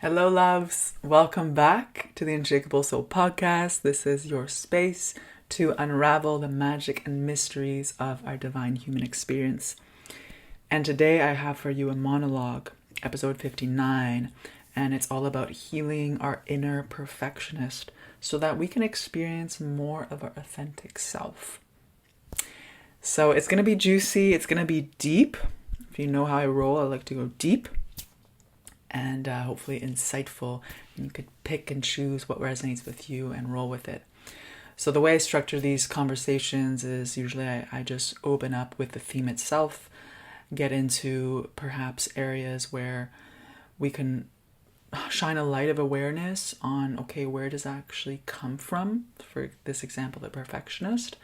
Hello, loves. Welcome back to the Unshakable Soul podcast. This is your space to unravel the magic and mysteries of our divine human experience. And today I have for you a monologue, episode 59, and it's all about healing our inner perfectionist so that we can experience more of our authentic self. So it's going to be juicy. It's going to be deep. If you know how I roll, I like to go deep. And hopefully insightful, and you could pick and choose what resonates with you and roll with it. So the way I structure these conversations is usually I just open up with the theme itself, get into perhaps areas where we can shine a light of awareness on, okay, where does that actually come from? For this example, the perfectionist.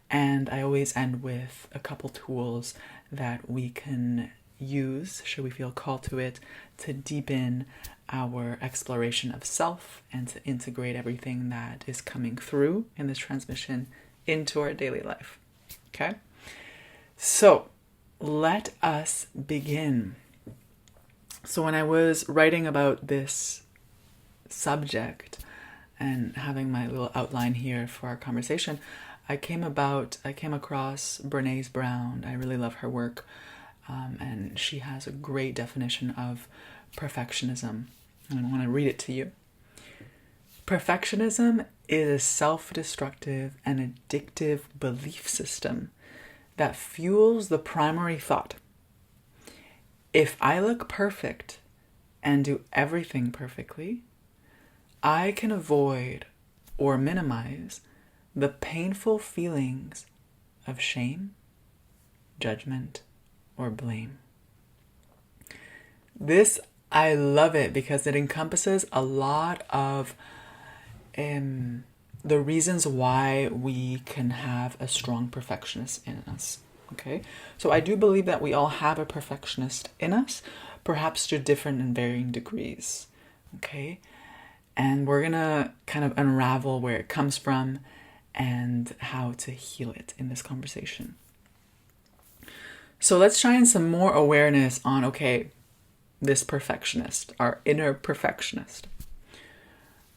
And I always end with a couple tools that we can use, should we feel called to it, to deepen our exploration of self and to integrate everything that is coming through in this transmission into our daily life. Okay? So let us begin. So when I was writing about this subject and having my little outline here for our conversation, I came across Brené Brown. I really love her work. And she has a great definition of perfectionism. And I want to read it to you. Perfectionism is a self-destructive and addictive belief system that fuels the primary thought. If I look perfect and do everything perfectly, I can avoid or minimize the painful feelings of shame, judgment, or blame. I love it because it encompasses a lot of the reasons why we can have a strong perfectionist in us. Okay, so I do believe that we all have a perfectionist in us, perhaps to different and varying degrees. Okay, and we're gonna kind of unravel where it comes from and how to heal it in this conversation. So let's shine some more awareness on, okay, this perfectionist, our inner perfectionist.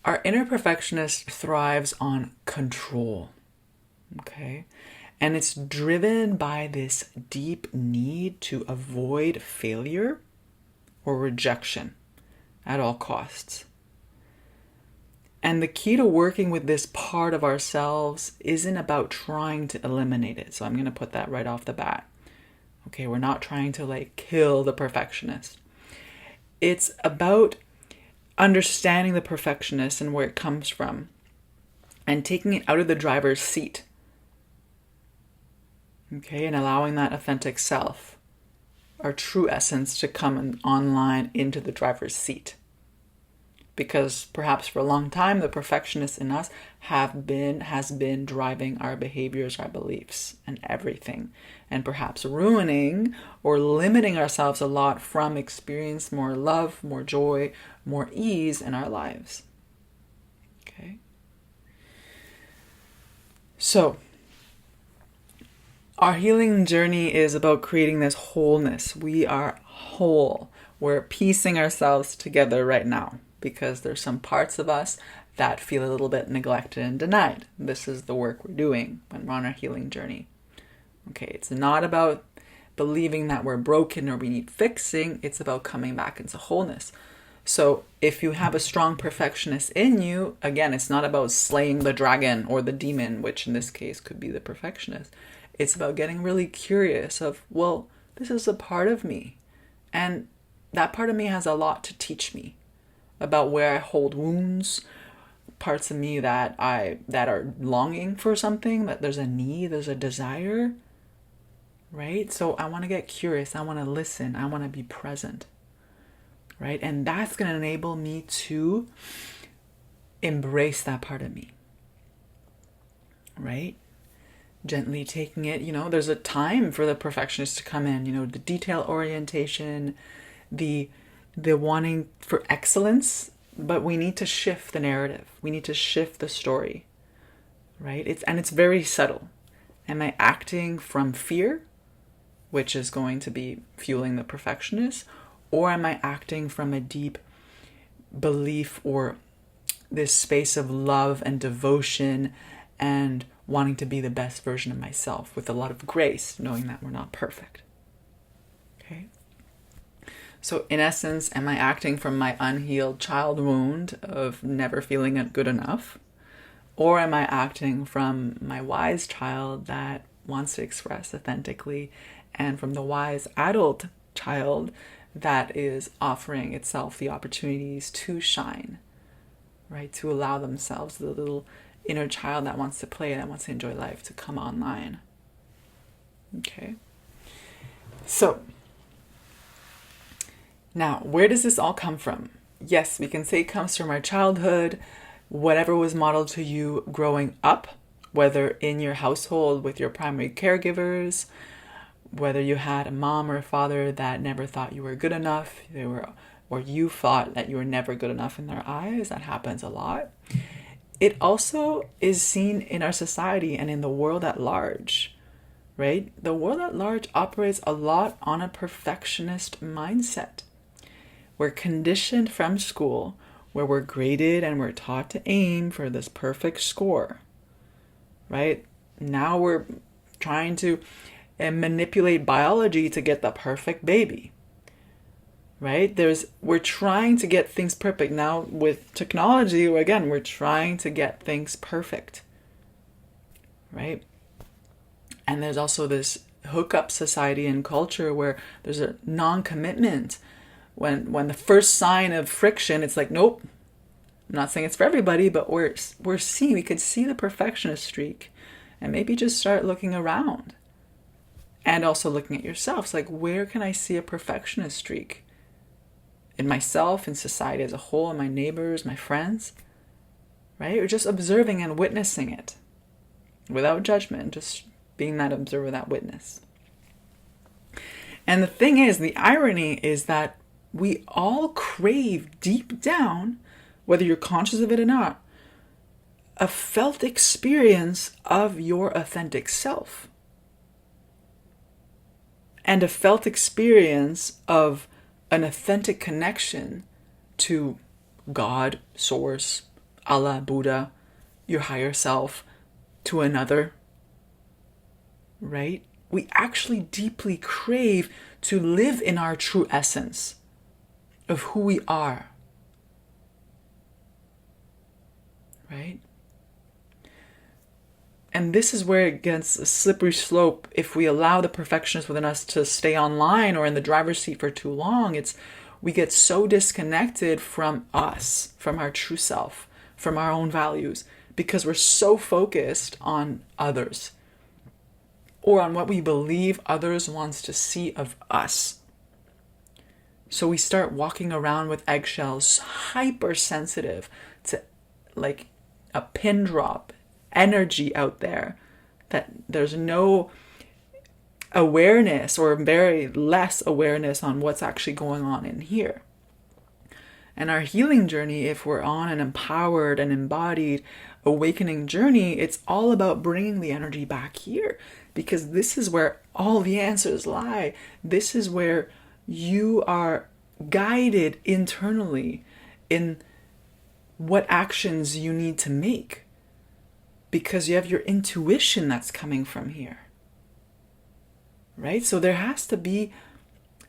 Our inner perfectionist thrives on control, okay? And it's driven by this deep need to avoid failure or rejection at all costs. And the key to working with this part of ourselves isn't about trying to eliminate it. So I'm going to put that right off the bat. Okay, we're not trying to kill the perfectionist. It's about understanding the perfectionist and where it comes from and taking it out of the driver's seat. Okay, and allowing that authentic self, our true essence, to come online into the driver's seat. Because perhaps for a long time, the perfectionist in us has been driving our behaviors, our beliefs, and everything. And perhaps ruining or limiting ourselves a lot from experience more love, more joy, more ease in our lives. Okay? So, our healing journey is about creating this wholeness. We are whole. We're piecing ourselves together right now, because there's some parts of us that feel a little bit neglected and denied. This is the work we're doing when we're on our healing journey. Okay, it's not about believing that we're broken or we need fixing. It's about coming back into wholeness. So if you have a strong perfectionist in you, again, it's not about slaying the dragon or the demon, which in this case could be the perfectionist. It's about getting really curious of, well, this is a part of me. And that part of me has a lot to teach me about where I hold wounds, parts of me that are longing for something, that there's a need, there's a desire, right? So I want to get curious. I want to listen. I want to be present, right? And that's going to enable me to embrace that part of me, right? Gently taking it, there's a time for the perfectionist to come in, the detail orientation, the wanting for excellence, but we need to shift the narrative. We need to shift the story, right? It's very subtle. Am I acting from fear, which is going to be fueling the perfectionist, or am I acting from a deep belief or this space of love and devotion and wanting to be the best version of myself with a lot of grace, knowing that we're not perfect. Okay? So in essence, am I acting from my unhealed child wound of never feeling good enough? Or am I acting from my wise child that wants to express authentically, and from the wise adult child that is offering itself the opportunities to shine, right? To allow themselves, the little inner child that wants to play, that wants to enjoy life, to come online. Okay. So now, where does this all come from? Yes, we can say it comes from our childhood, whatever was modeled to you growing up, whether in your household with your primary caregivers, whether you had a mom or a father that never thought you were good enough, or you thought that you were never good enough in their eyes. That happens a lot. It also is seen in our society and in the world at large, right? The world at large operates a lot on a perfectionist mindset. We're conditioned from school where we're graded and we're taught to aim for this perfect score, right? Now we're trying to manipulate biology to get the perfect baby, right? We're trying to get things perfect. Now with technology, again, we're trying to get things perfect, right? And there's also this hookup society and culture where there's a non-commitment. When the first sign of friction, it's like, nope. I'm not saying it's for everybody, but we could see the perfectionist streak, and maybe just start looking around. And also looking at yourself. It's like, where can I see a perfectionist streak? In myself, in society as a whole, in my neighbors, my friends, right? Or just observing and witnessing it without judgment, just being that observer, that witness. And the thing is, the irony is that we all crave deep down, whether you're conscious of it or not, a felt experience of your authentic self. And a felt experience of an authentic connection to God, Source, Allah, Buddha, your higher self, to another, right? We actually deeply crave to live in our true essence of who we are, right? And this is where it gets a slippery slope if we allow the perfectionist within us to stay online or in the driver's seat for too long. We get so disconnected from us, from our true self, from our own values, because we're so focused on others or on what we believe others wants to see of us. So we start walking around with eggshells, hypersensitive to like a pin drop energy out there, that there's no awareness or very less awareness on what's actually going on in here. And our healing journey, if we're on an empowered and embodied awakening journey, it's all about bringing the energy back here, because this is where all the answers lie. This is where you are guided internally in what actions you need to make, because you have your intuition that's coming from here, right? So there has to be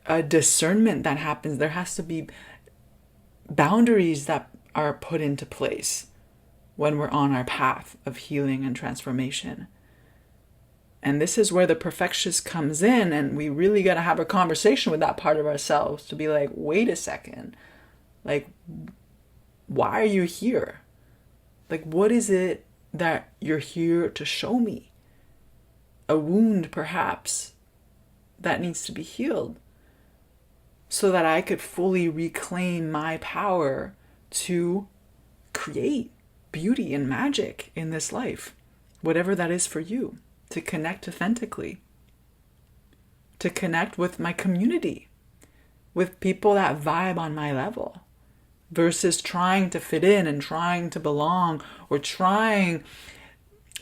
a discernment that happens. There has to be boundaries that are put into place when we're on our path of healing and transformation. And this is where the perfectionist comes in, and we really got to have a conversation with that part of ourselves to be like, wait a second, like, why are you here? Like, what is it that you're here to show me? A wound, perhaps, that needs to be healed so that I could fully reclaim my power to create beauty and magic in this life, whatever that is for you. To connect authentically, to connect with my community, with people that vibe on my level, versus trying to fit in and trying to belong, or trying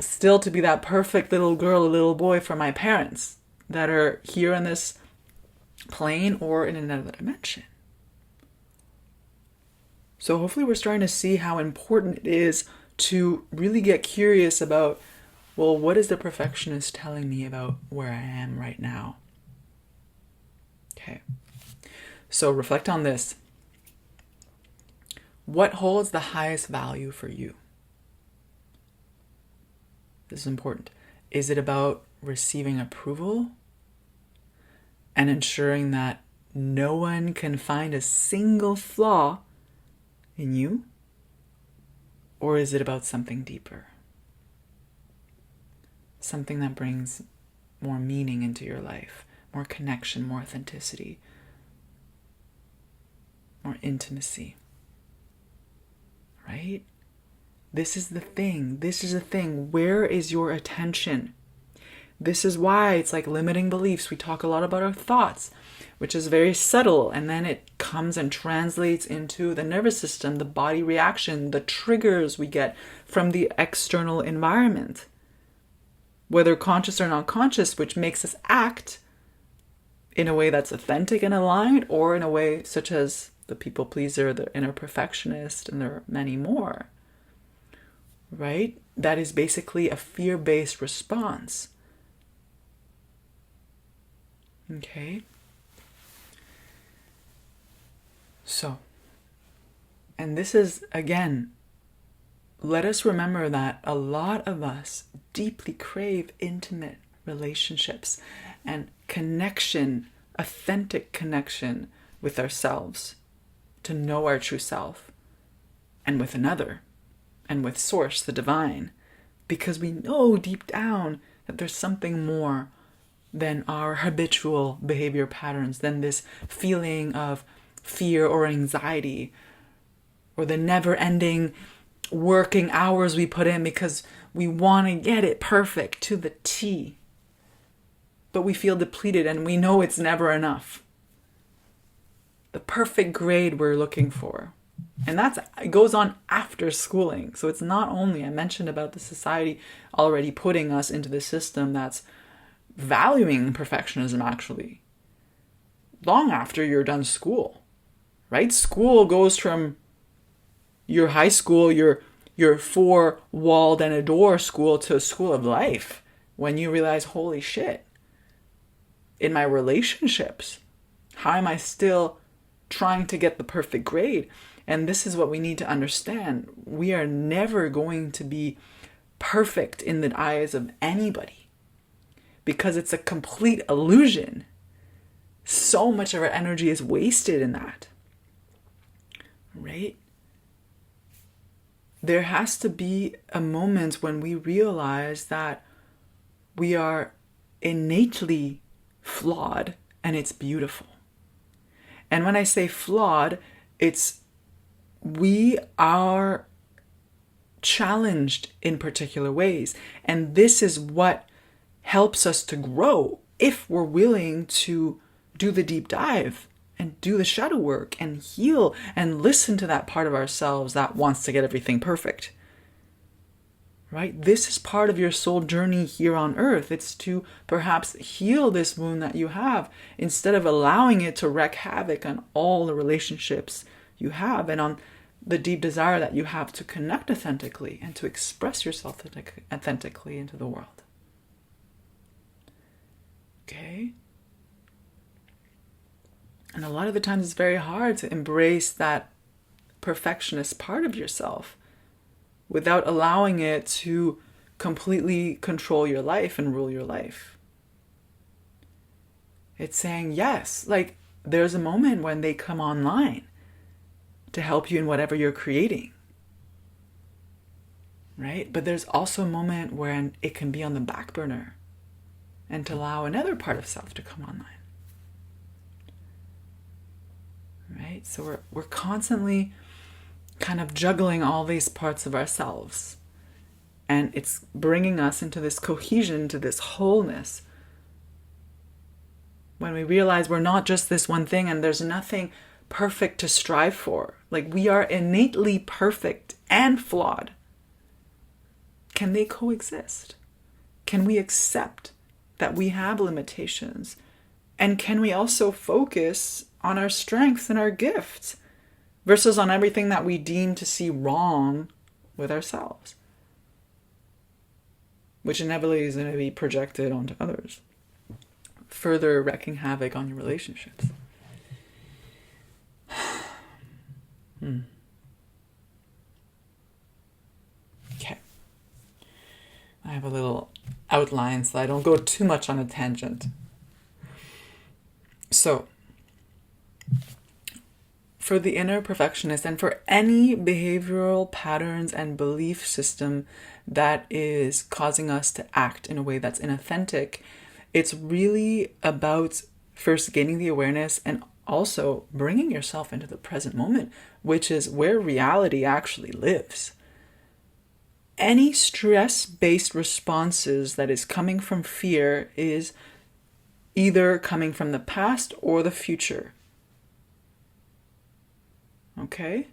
still to be that perfect little girl or little boy for my parents that are here in this plane or in another dimension. So hopefully we're starting to see how important it is to really get curious about, well, what is the perfectionist telling me about where I am right now? Okay. So reflect on this. What holds the highest value for you? This is important. Is it about receiving approval and ensuring that no one can find a single flaw in you? Or is it about something deeper? Something that brings more meaning into your life, more connection, more authenticity, more intimacy. Right? This is the thing. This is the thing. Where is your attention? This is why it's like limiting beliefs. We talk a lot about our thoughts, which is very subtle. And then it comes and translates into the nervous system, the body reaction, the triggers we get from the external environment, whether conscious or not conscious, which makes us act in a way that's authentic and aligned, or in a way such as the people pleaser, the inner perfectionist, and there are many more, right? That is basically a fear-based response. Okay? So, and this is, again, let us remember that a lot of us deeply crave intimate relationships and connection, authentic connection with ourselves, to know our true self, and with another, and with Source, the divine, because we know deep down that there's something more than our habitual behavior patterns, than this feeling of fear or anxiety, or the never-ending working hours we put in because we want to get it perfect to the T. But we feel depleted and we know it's never enough. The perfect grade we're looking for. And it goes on after schooling. So it's not only, I mentioned about the society already putting us into the system that's valuing perfectionism actually, long after you're done school, right? School goes from your high school, your four-walled and a door school, to a school of life, when you realize, holy shit, in my relationships, how am I still trying to get the perfect grade? And this is what we need to understand. We are never going to be perfect in the eyes of anybody, because it's a complete illusion. So much of our energy is wasted in that, right? There has to be a moment when we realize that we are innately flawed and it's beautiful. And when I say flawed, it's we are challenged in particular ways. And this is what helps us to grow if we're willing to do the deep dive and do the shadow work and heal and listen to that part of ourselves that wants to get everything perfect. Right? This is part of your soul journey here on earth. It's to perhaps heal this wound that you have instead of allowing it to wreak havoc on all the relationships you have and on the deep desire that you have to connect authentically and to express yourself authentically into the world. Okay? And a lot of the times it's very hard to embrace that perfectionist part of yourself without allowing it to completely control your life and rule your life. It's saying, yes, like there's a moment when they come online to help you in whatever you're creating, right? But there's also a moment when it can be on the back burner and to allow another part of self to come online. Right? So we're constantly kind of juggling all these parts of ourselves. And it's bringing us into this cohesion, to this wholeness. When we realize we're not just this one thing and there's nothing perfect to strive for. Like we are innately perfect and flawed. Can they coexist? Can we accept that we have limitations? And can we also focus on our strengths and our gifts? versus on everything that we deem to see wrong with ourselves, which inevitably is going to be projected onto others, further wreaking havoc on your relationships. Okay. I have a little outline so I don't go too much on a tangent. So, for the inner perfectionist and for any behavioral patterns and belief system that is causing us to act in a way that's inauthentic, it's really about first gaining the awareness and also bringing yourself into the present moment, which is where reality actually lives. Any stress-based responses that is coming from fear is either coming from the past or the future. Okay?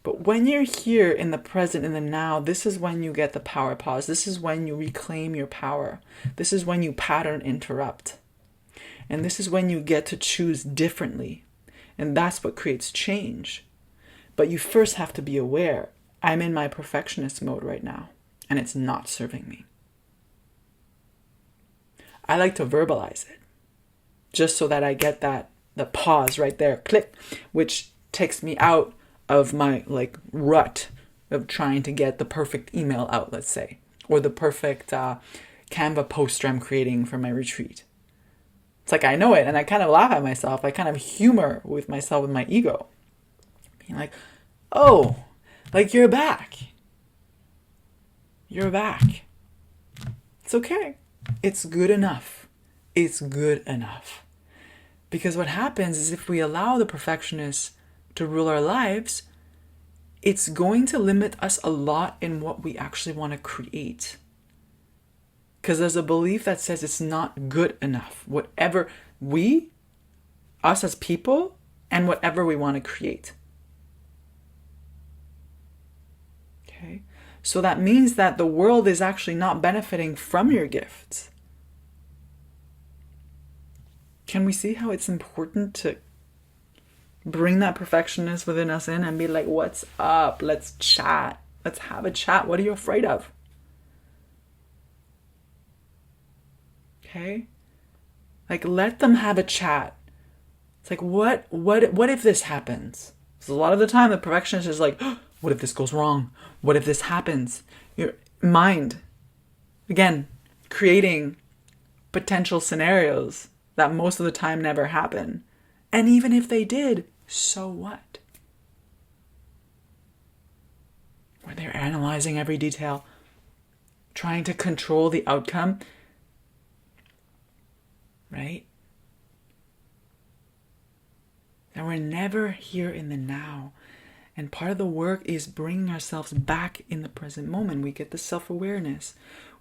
But when you're here in the present, in the now, this is when you get the power pause. This is when you reclaim your power. This is when you pattern interrupt. And this is when you get to choose differently. And that's what creates change. But you first have to be aware, I'm in my perfectionist mode right now, and it's not serving me. I like to verbalize it, just so that I get the pause right there, click, which takes me out of my rut of trying to get the perfect email out, let's say, or the perfect Canva poster I'm creating for my retreat. It's like I know it, and I kind of laugh at myself. I kind of humor with myself, with my ego, being like, "Oh, you're back. You're back. It's okay. It's good enough. It's good enough." Because what happens is if we allow the perfectionist to rule our lives, it's going to limit us a lot in what we actually want to create. Because there's a belief that says it's not good enough. Whatever us as people, and whatever we want to create. Okay? So that means that the world is actually not benefiting from your gifts. Can we see how it's important to bring that perfectionist within us in and be like, what's up? Let's chat. Let's have a chat. What are you afraid of? Okay? Let them have a chat. It's like, what if this happens? So a lot of the time, the perfectionist is like, oh, what if this goes wrong? What if this happens? Your mind, again, creating potential scenarios that most of the time never happen. And even if they did, so what? Where they're analyzing every detail, trying to control the outcome, right? And we're never here in the now. And part of the work is bringing ourselves back in the present moment. We get the self-awareness.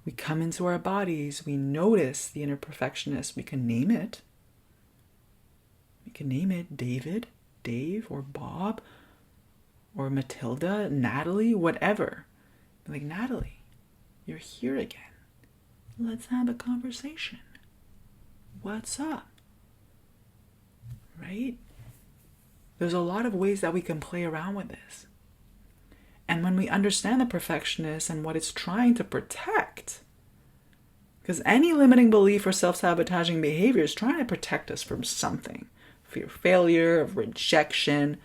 We come into our bodies. We notice the inner perfectionist. We can name it. We can name it David, Dave, or Bob, or Matilda, Natalie, whatever. Like, Natalie, you're here again. Let's have a conversation. What's up? Right? There's a lot of ways that we can play around with this. And when we understand the perfectionist and what it's trying to protect, because any limiting belief or self-sabotaging behavior is trying to protect us from something. Fear of failure, of rejection.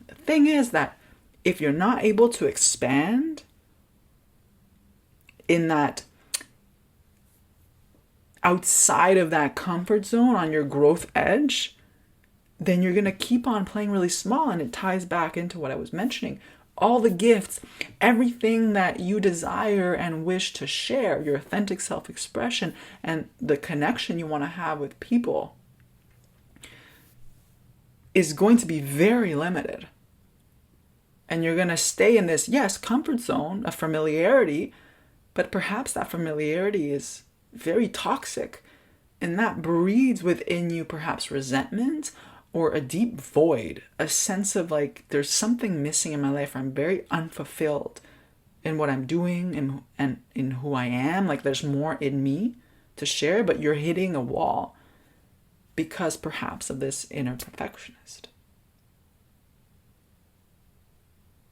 The thing is that if you're not able to expand in that outside of that comfort zone on your growth edge, then you're going to keep on playing really small. And it ties back into what I was mentioning. All the gifts, everything that you desire and wish to share, your authentic self-expression and the connection you want to have with people is going to be very limited. And you're going to stay in this, yes, comfort zone of familiarity, but perhaps that familiarity is very toxic. And that breeds within you perhaps resentment or a deep void, a sense of there's something missing in my life. I'm very unfulfilled in what I'm doing and in who I am. There's more in me to share, but you're hitting a wall because perhaps of this inner perfectionist.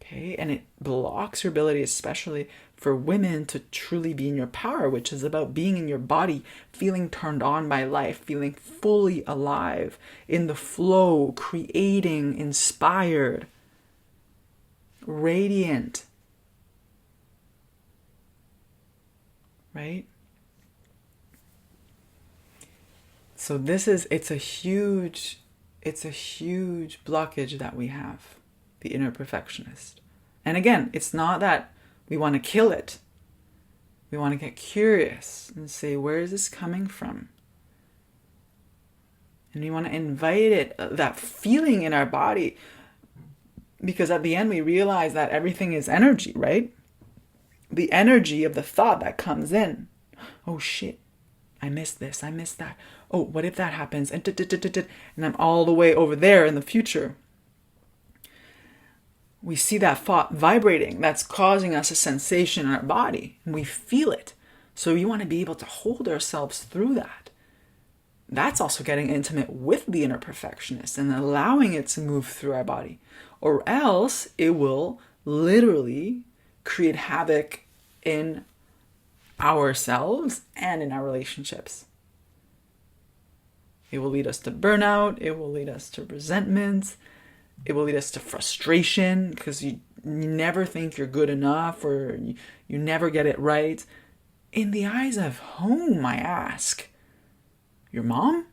Okay, and it blocks your ability, especially for women, to truly be in your power, which is about being in your body, feeling turned on by life, feeling fully alive, in the flow, creating, inspired, radiant. Right? So it's a huge blockage that we have, the inner perfectionist. And again, it's not that we want to kill it. We want to get curious and say, where is this coming from? And we want to invite it, that feeling in our body, because at the end we realize that everything is energy, right? The energy of the thought that comes in. Oh shit, I missed this, I missed that. Oh, what if that happens? And I'm all the way over there in the future. We see that thought vibrating. That's causing us a sensation in our body. And we feel it. So we want to be able to hold ourselves through that. That's also getting intimate with the inner perfectionist and allowing it to move through our body. Or else it will literally create havoc in ourselves and in our relationships. It will lead us to burnout. It will lead us to resentment. It will lead us to frustration because you never think you're good enough, or you never get it right. In the eyes of whom, I ask? Your mom?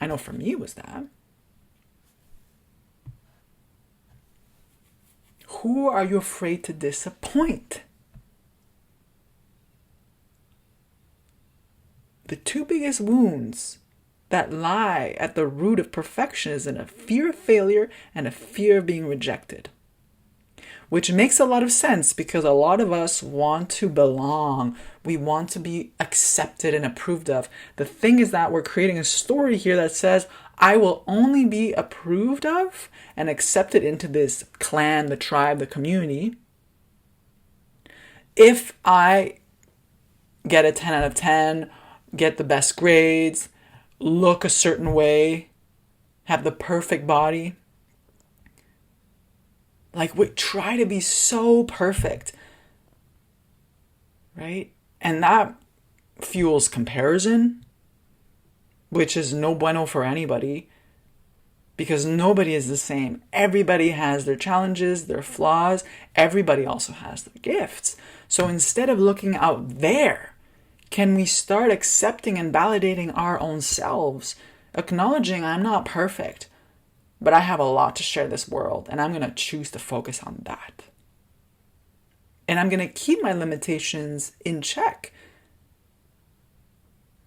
I know for me it was that. Who are you afraid to disappoint? The two biggest wounds that lie at the root of perfectionism: a fear of failure and a fear of being rejected. Which makes a lot of sense because a lot of us want to belong. We want to be accepted and approved of. The thing is that we're creating a story here that says, I will only be approved of and accepted into this clan, the tribe, the community, if I get a 10 out of 10, get the best grades, look a certain way, have the perfect body. Like, we try to be so perfect, right? And that fuels comparison, which is no bueno for anybody, because nobody is the same. Everybody has their challenges, their flaws. Everybody also has their gifts. So instead of looking out there, can we start accepting and validating our own selves, acknowledging I'm not perfect, but I have a lot to share this world, and I'm going to choose to focus on that. And I'm going to keep my limitations in check,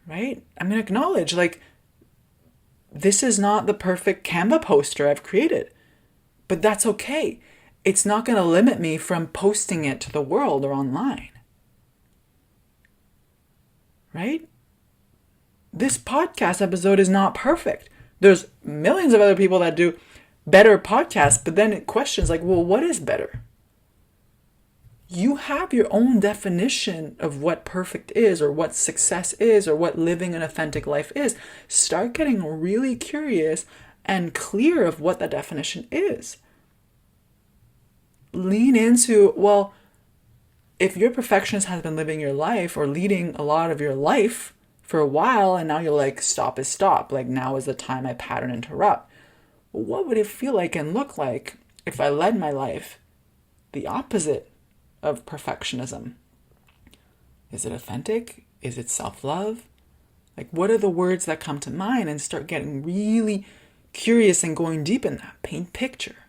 right? I'm going to acknowledge, like, this is not the perfect Canva poster I've created, but that's okay. It's not going to limit me from posting it to the world or online. Right? This podcast episode is not perfect. There's millions of other people that do better podcasts, but then it questions like, well, what is better? You have your own definition of what perfect is, or what success is, or what living an authentic life is. Start getting really curious and clear of what that definition is. Lean into, well, if your perfectionist has been living your life or leading a lot of your life for a while, and now you're like, stop is stop. Like, now is the time I pattern interrupt. Well, what would it feel like and look like if I led my life the opposite of perfectionism? Is it authentic? Is it self-love? Like, what are the words that come to mind? And start getting really curious and going deep in that. Paint picture.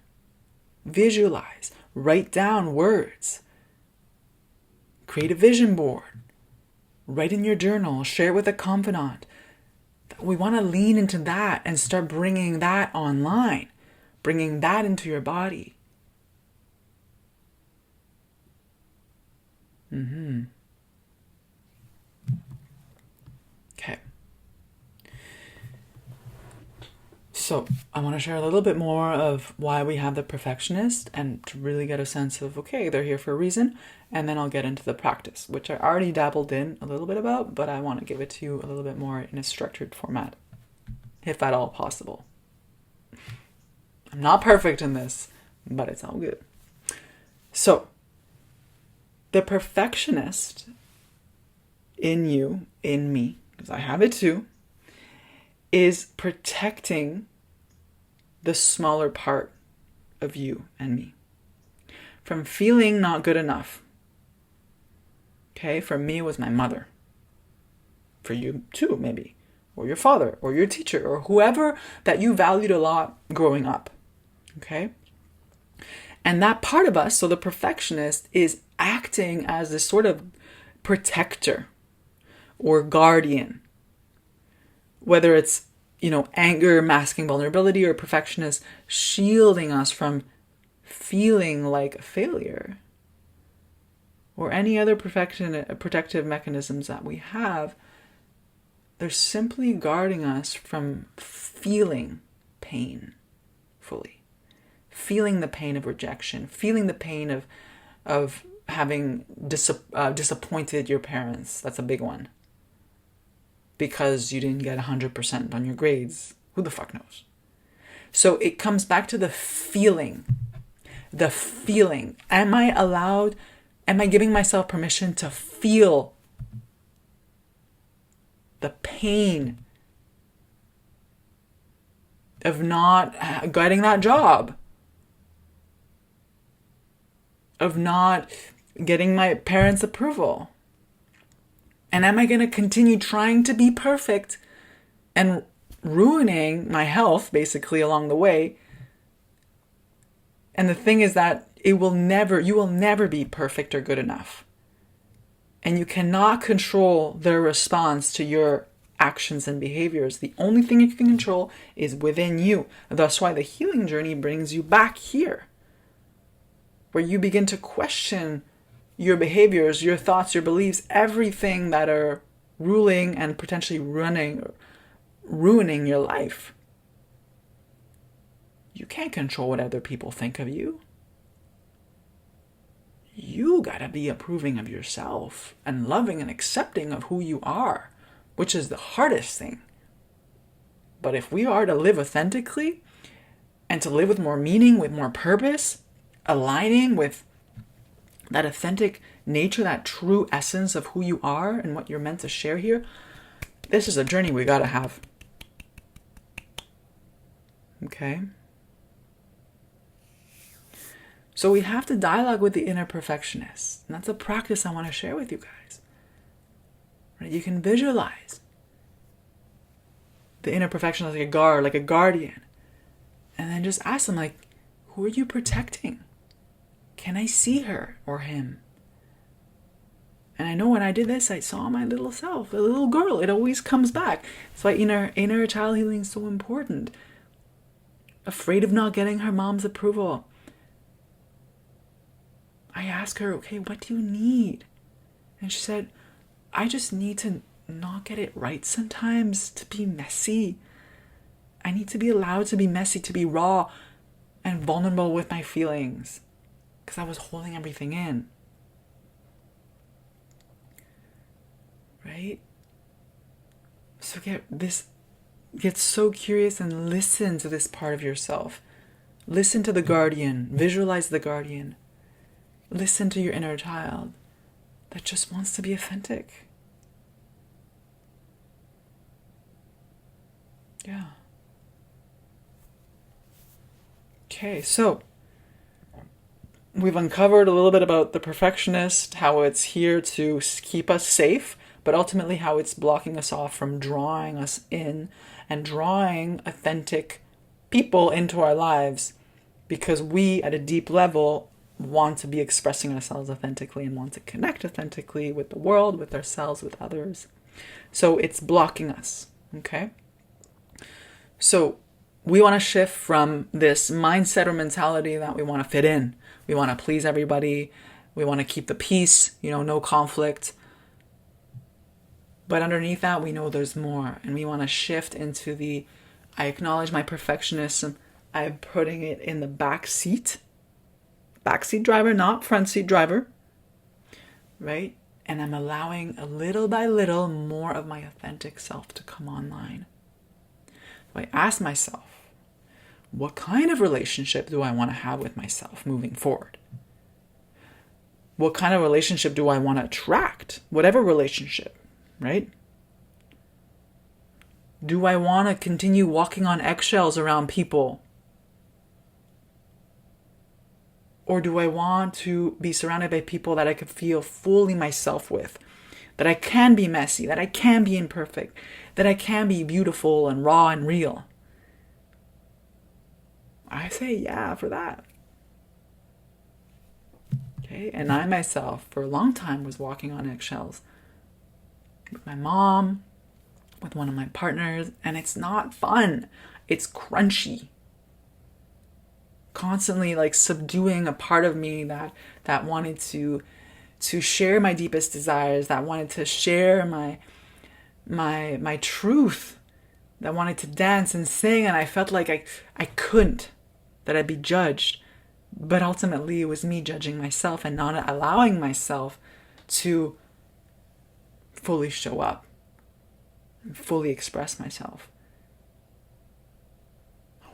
Visualize. Write down words. Create a vision board. Write in your journal. Share it with a confidant. We want to lean into that and start bringing that online. Bringing that into your body. Okay. So I want to share a little bit more of why we have the perfectionist, and to really get a sense of, okay, they're here for a reason. And then I'll get into the practice, which I already dabbled in a little bit about, but I want to give it to you a little bit more in a structured format, if at all possible. I'm not perfect in this, but it's all good. So, the perfectionist in you, in me, because I have it too, is protecting the smaller part of you and me from feeling not good enough. Okay, for me it was my mother. For you too, maybe. Or your father, or your teacher, or whoever that you valued a lot growing up. Okay? And that part of us, so the perfectionist, is acting as this sort of protector or guardian. Whether it's, anger masking vulnerability, or perfectionist shielding us from feeling like a failure. Or any other protective mechanisms that we have, they're simply guarding us from feeling pain fully. Feeling the pain of rejection, feeling the pain of having disappointed your parents. That's a big one. Because you didn't get 100% on your grades. Who the fuck knows? So it comes back to the feeling. The feeling. Am I giving myself permission to feel the pain of not getting that job? Of not getting my parents' approval? And am I going to continue trying to be perfect and ruining my health basically along the way? And the thing is that you will never be perfect or good enough. And you cannot control their response to your actions and behaviors. The only thing you can control is within you. That's why the healing journey brings you back here, where you begin to question your behaviors, your thoughts, your beliefs, everything that are ruling and potentially ruining your life. You can't control what other people think of you. You gotta be approving of yourself and loving and accepting of who you are, which is the hardest thing. But if we are to live authentically and to live with more meaning, with more purpose, aligning with that authentic nature, that true essence of who you are and what you're meant to share here, this is a journey we gotta have. Okay? So we have to dialogue with the inner perfectionist. And that's a practice I want to share with you guys. Right? You can visualize the inner perfectionist like a guardian. And then just ask them, who are you protecting? Can I see her or him? And I know when I did this, I saw my little self, the little girl. It always comes back. That's why inner child healing is so important. Afraid of not getting her mom's approval. I asked her, okay, what do you need? And she said, I just need to not get it right sometimes, to be messy. I need to be allowed to be messy, to be raw and vulnerable with my feelings. Because I was holding everything in. Right? So get so curious and listen to this part of yourself. Listen to the guardian. Visualize the guardian. Listen to your inner child that just wants to be authentic. Yeah. Okay, so we've uncovered a little bit about the perfectionist, how it's here to keep us safe, but ultimately how it's blocking us off from drawing us in and drawing authentic people into our lives, because we, at a deep level, want to be expressing ourselves authentically and want to connect authentically with the world, with ourselves, with others. So it's blocking us, okay? So we want to shift from this mindset or mentality that we want to fit in. We want to please everybody. We want to keep the peace, no conflict. But underneath that, we know there's more. And we want to shift into I acknowledge my perfectionism. I'm putting it in the back seat. Backseat driver, not front seat driver. Right? And I'm allowing a little by little more of my authentic self to come online. So I ask myself, what kind of relationship do I want to have with myself moving forward? What kind of relationship do I want to attract? Whatever relationship, right? Do I want to continue walking on eggshells around people? Or do I want to be surrounded by people that I could feel fully myself with? That I can be messy, that I can be imperfect, that I can be beautiful and raw and real? I say yeah for that. Okay, and I myself, for a long time, was walking on eggshells with my mom, with one of my partners, and it's not fun. It's crunchy. Constantly like subduing a part of me that wanted to share my deepest desires, that wanted to share my truth, that wanted to dance and sing, and I felt like I couldn't, that I'd be judged. But ultimately it was me judging myself and not allowing myself to fully show up, fully express myself.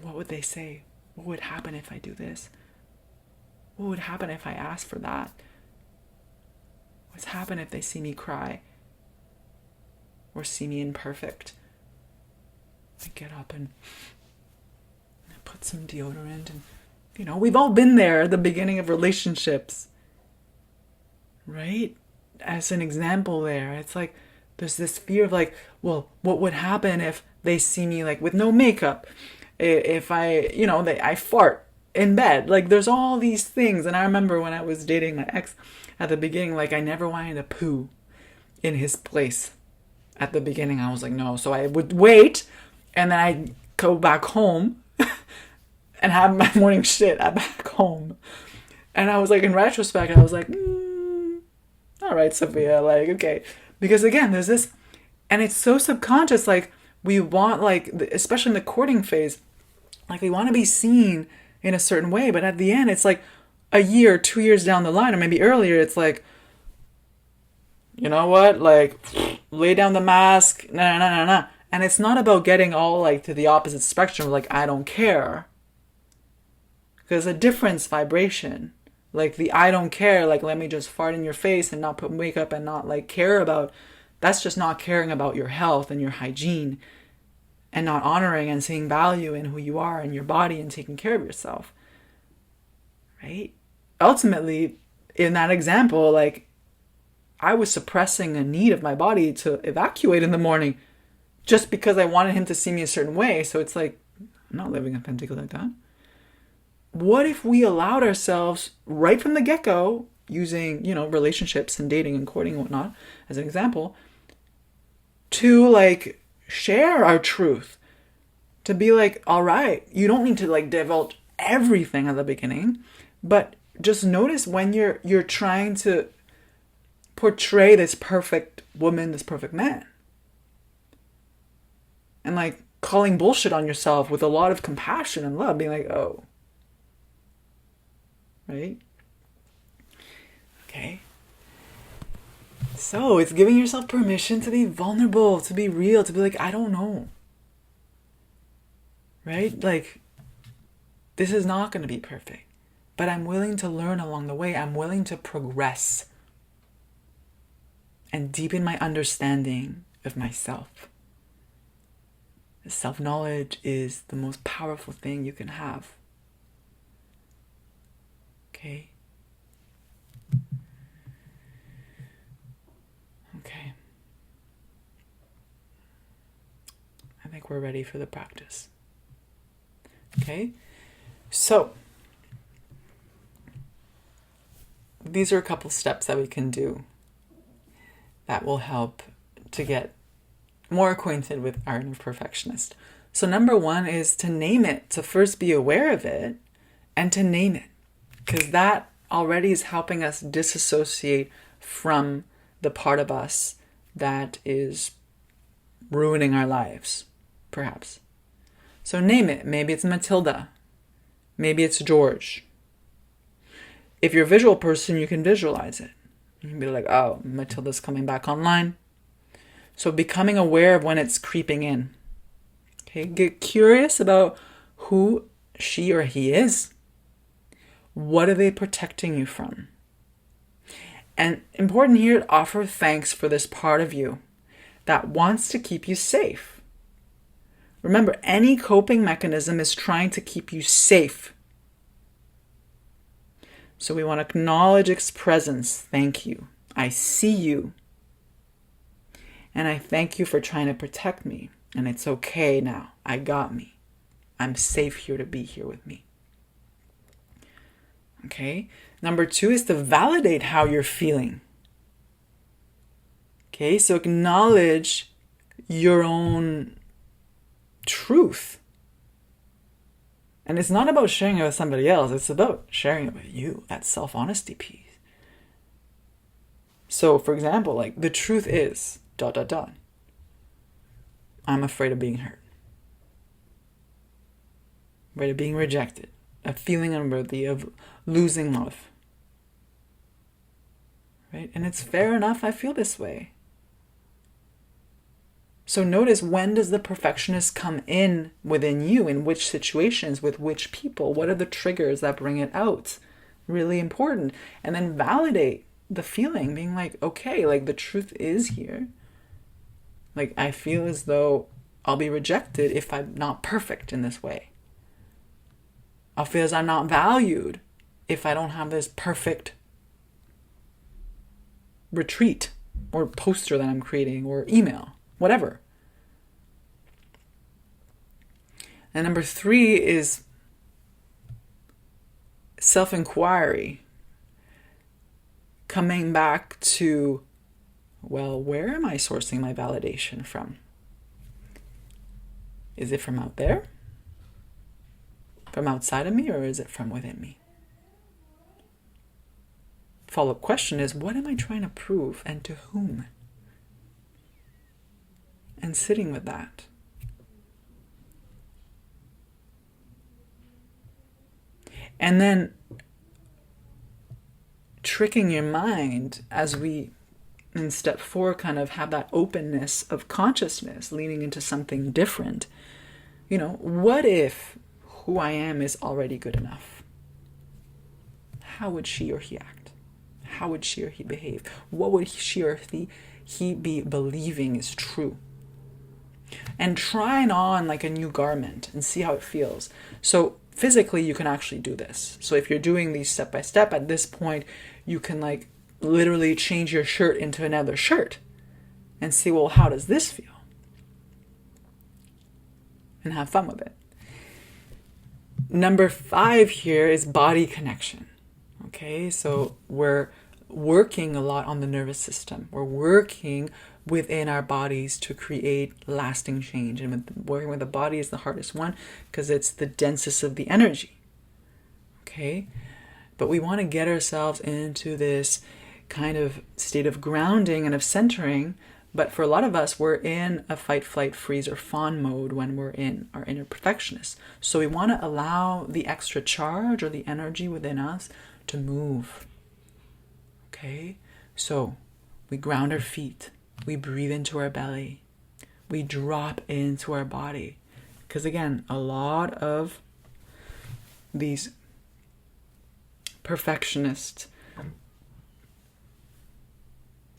What would they say? What would happen if I do this? What would happen if I ask for that? What's happen if they see me cry? Or see me imperfect? I get up and I put some deodorant and, we've all been there at the beginning of relationships, right? As an example there, it's like, there's this fear of like, well, what would happen if they see me like with no makeup? If I fart in bed, like there's all these things. And I remember when I was dating my ex at the beginning, like I never wanted to poo in his place at the beginning. I was like, no. So I would wait and then I'd go back home and have my morning shit at back home. And I was like, in retrospect, I was like, all right, Sophia, like, okay. Because again, there's this, and it's so subconscious, like we want, like, especially in the courting phase, like we want to be seen in a certain way, but at the end, it's like a year, 2 years down the line, or maybe earlier, it's like, you know what, like, lay down the mask, nah. And it's not about getting all like to the opposite spectrum, like, I don't care. There's a difference vibration. Like the I don't care, like let me just fart in your face and not put makeup and not like care about, that's just not caring about your health and your hygiene and not honoring and seeing value in who you are and your body and taking care of yourself. Right? Ultimately, in that example, like I was suppressing a need of my body to evacuate in the morning just because I wanted him to see me a certain way. So it's like, I'm not living authentically like that. What if we allowed ourselves right from the get-go, using, relationships and dating and courting and whatnot as an example, to like share our truth, to be like, all right, you don't need to like divulge everything at the beginning, but just notice when you're trying to portray this perfect woman, this perfect man, and like calling bullshit on yourself with a lot of compassion and love, being like, oh, right? Okay. So it's giving yourself permission to be vulnerable, to be real, to be like, I don't know. Right? Like, this is not going to be perfect, but I'm willing to learn along the way. I'm willing to progress and deepen my understanding of myself. Self-knowledge is the most powerful thing you can have. Okay. Okay. I think we're ready for the practice. Okay. So, these are a couple steps that we can do that will help to get more acquainted with our inner perfectionist. So number one is to name it, to first be aware of it and to name it. Because that already is helping us disassociate from the part of us that is ruining our lives, perhaps. So name it. Maybe it's Matilda. Maybe it's George. If you're a visual person, you can visualize it. You can be like, oh, Matilda's coming back online. So becoming aware of when it's creeping in. Okay, get curious about who she or he is? What are they protecting you from? And important here to offer thanks for this part of you that wants to keep you safe. Remember, any coping mechanism is trying to keep you safe. So we want to acknowledge its presence. Thank you. I see you. And I thank you for trying to protect me. And it's okay now. I got me. I'm safe here to be here with me. Okay. Number 2 is to validate how you're feeling. Okay. So acknowledge your own truth. And it's not about sharing it with somebody else. It's about sharing it with you. That self-honesty piece. So, for example, like the truth is, ... I'm afraid of being hurt. Afraid of being rejected. Of feeling unworthy. Of losing love. Right? And it's fair enough I feel this way. So notice, when does the perfectionist come in within you? In which situations? With which people? What are the triggers that bring it out? Really important. And then validate the feeling, being like, okay, like the truth is here. Like I feel as though I'll be rejected if I'm not perfect in this way. I'll feel as I'm not valued if I don't have this perfect retreat or poster that I'm creating or email. Whatever. And number 3 is self-inquiry. Coming back to, well, where am I sourcing my validation from? Is it from out there? From outside of me, or is it from within me? Follow-up question is, what am I trying to prove and to whom? And sitting with that. And then tricking your mind as we, in step 4, kind of have that openness of consciousness, leaning into something different. What if who I am is already good enough? How would she or he act? How would she or he behave? What would she or he be believing is true? And try it on like a new garment and see how it feels. So physically, you can actually do this. So if you're doing these step by step, at this point, you can like literally change your shirt into another shirt and see, well, how does this feel? And have fun with it. Number 5 here is body connection. Okay, so we're working a lot on the nervous system. We're working within our bodies to create lasting change. And working with the body is the hardest one because it's the densest of the energy. Okay? But we want to get ourselves into this kind of state of grounding and of centering. But for a lot of us, we're in a fight, flight, freeze, or fawn mode when we're in our inner perfectionist. So we want to allow the extra charge or the energy within us to move. Okay? So we ground our feet. We breathe into our belly. We drop into our body. Because again, a lot of these perfectionists,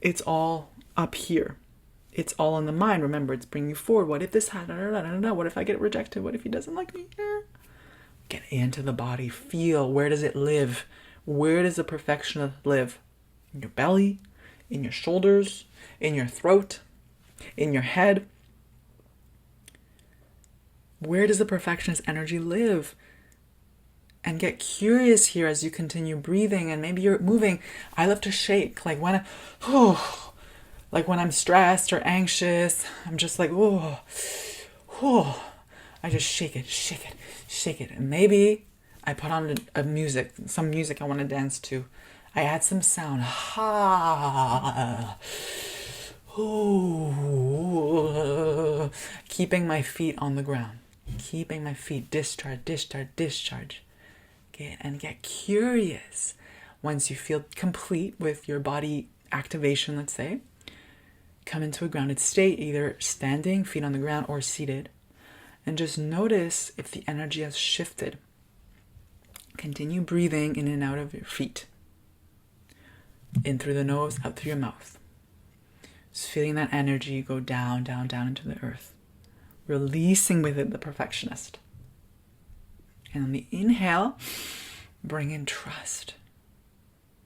it's all up here. It's all in the mind. Remember, it's bringing you forward. What if this happens? What if I get rejected? What if he doesn't like me? Get into the body. Feel, where does it live? Where does the perfectionist live? In your belly? In your shoulders? In your throat? In your head? Where does the perfectionist energy live? And get curious here as you continue breathing, and maybe you're moving. I love to shake. Like when I'm stressed or anxious, I'm just like, I just shake it. And maybe I put on some music I want to dance to. I add some sound. Keeping my feet on the ground. Keeping my feet discharge. Okay, and get curious. Once you feel complete with your body activation, let's say, come into a grounded state, either standing, feet on the ground, or seated. And just notice if the energy has shifted. Continue breathing in and out of your feet. In through the nose, out through your mouth. Just feeling that energy go down, down, down into the earth. Releasing with it the perfectionist. And on the inhale, bring in trust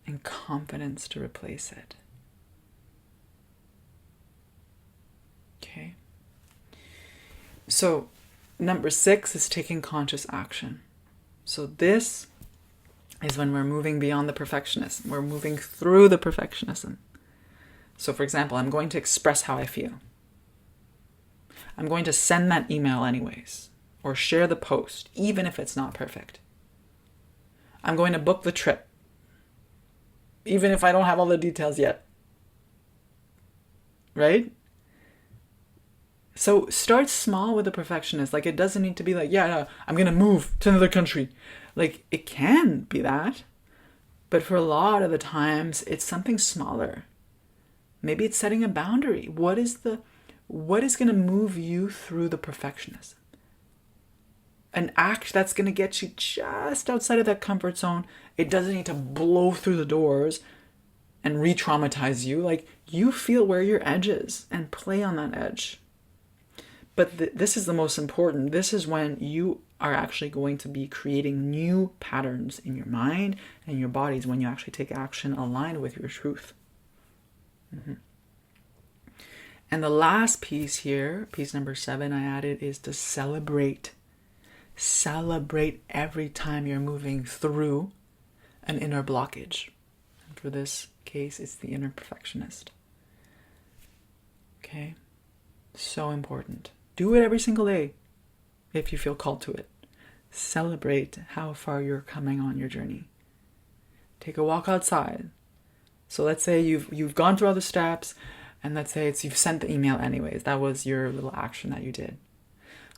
and confidence to replace it. Okay. So, number 6 is taking conscious action. So this is when we're moving beyond the perfectionism. We're moving through the perfectionism. So for example, I'm going to express how I feel. I'm going to send that email anyways, or share the post, even if it's not perfect. I'm going to book the trip, even if I don't have all the details yet. Right? So start small with the perfectionist. Like, it doesn't need to be like, yeah, no, I'm going to move to another country. Like, it can be that. But for a lot of the times, it's something smaller. Maybe it's setting a boundary. What is going to move you through the perfectionism? An act that's going to get you just outside of that comfort zone. It doesn't need to blow through the doors and re-traumatize you. Like, you feel where your edge is and play on that edge. But this is the most important. This is when you are actually going to be creating new patterns in your mind and your bodies when you actually take action aligned with your truth. Mm-hmm. And the last piece here, piece number 7 I added, is to celebrate. Celebrate every time you're moving through an inner blockage. And for this case, it's the inner perfectionist. Okay? So important. Do it every single day if you feel called to it. Celebrate how far you're coming on your journey. Take a walk outside. So let's say you've gone through all the steps, and let's say you've sent the email anyways. That was your little action that you did.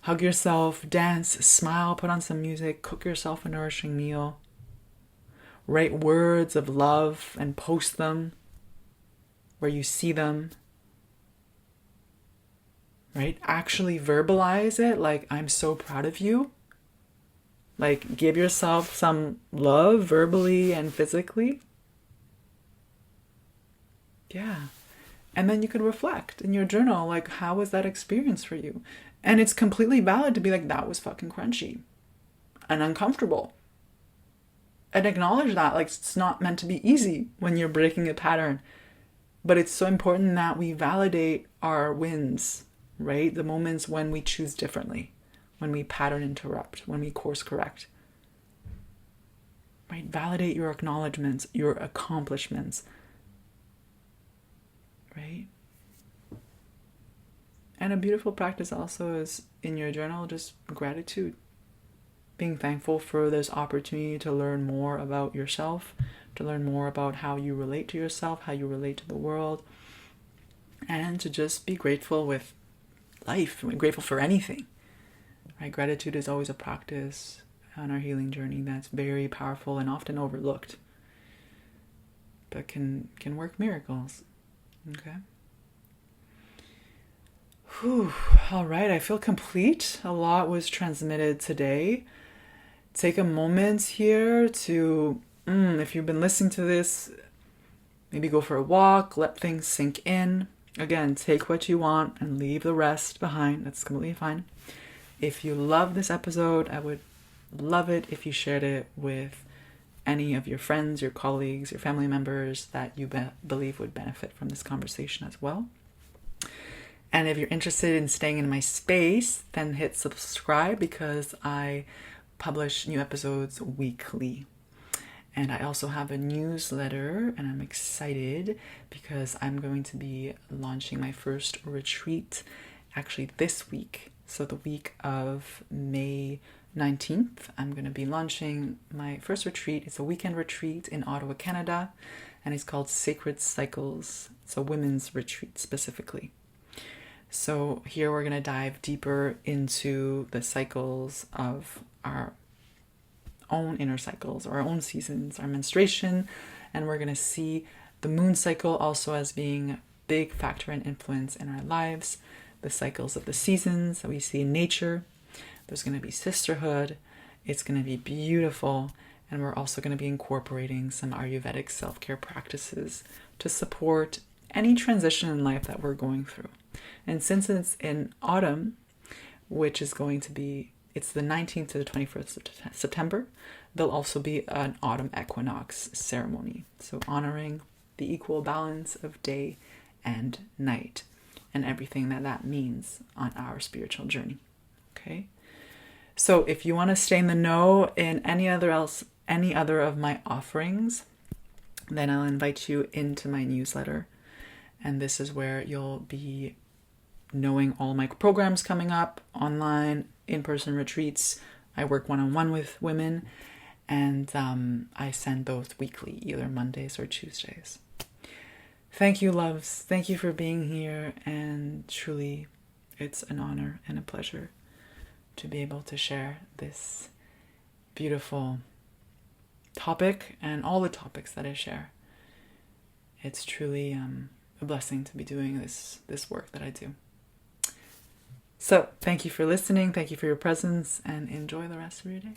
Hug yourself, dance, smile, put on some music, cook yourself a nourishing meal. Write words of love and post them where you see them. Right? Actually verbalize it, like, I'm so proud of you. Like, give yourself some love verbally and physically. Yeah. And then you could reflect in your journal, like, how was that experience for you? And it's completely valid to be like, that was fucking crunchy and uncomfortable. And acknowledge that, like, it's not meant to be easy when you're breaking a pattern. But it's so important that we validate our wins. Right? The moments when we choose differently, when we pattern interrupt, when we course correct. Right? Validate your acknowledgements, your accomplishments. Right? And a beautiful practice also is in your journal, just gratitude. Being thankful for this opportunity to learn more about yourself, to learn more about how you relate to yourself, how you relate to the world, and to just be grateful with life. I'm grateful for anything. Right? Gratitude is always a practice on our healing journey that's very powerful and often overlooked, but can work miracles. Okay. Whew. All right. I feel complete. A lot was transmitted today. Take a moment here to, if you've been listening to this, maybe go for a walk, let things sink in. Again, take what you want and leave the rest behind. That's completely fine. If you love this episode, I would love it if you shared it with any of your friends, your colleagues, your family members that you believe would benefit from this conversation as well. And if you're interested in staying in my space, then hit subscribe because I publish new episodes weekly. And I also have a newsletter, and I'm excited because I'm going to be launching my first retreat actually this week. So the week of May 19th, I'm going to be launching my first retreat. It's a weekend retreat in Ottawa, Canada, and it's called Sacred Cycles. It's a women's retreat specifically. So here we're going to dive deeper into the cycles of our own inner cycles, our own seasons, our menstruation, and we're going to see the moon cycle also as being a big factor and influence in our lives, the cycles of the seasons that we see in nature. There's going to be sisterhood. It's going to be beautiful, And we're also going to be incorporating some Ayurvedic self-care practices to support any transition in life that we're going through. And since it's in autumn, which is going to be, it's the 19th to the 21st of September, there'll also be an autumn equinox ceremony. So honoring the equal balance of day and night and everything that means on our spiritual journey. Okay? So if you want to stay in the know in any other of my offerings, then I'll invite you into my newsletter. And this is where you'll be knowing all my programs coming up, online, in-person retreats. I work one-on-one with women, and I send those weekly, either Mondays or Tuesdays. Thank you, loves. Thank you for being here, and truly, it's an honor and a pleasure to be able to share this beautiful topic and all the topics that I share. It's truly a blessing to be doing this work that I do. So thank you for listening. Thank you for your presence, and enjoy the rest of your day.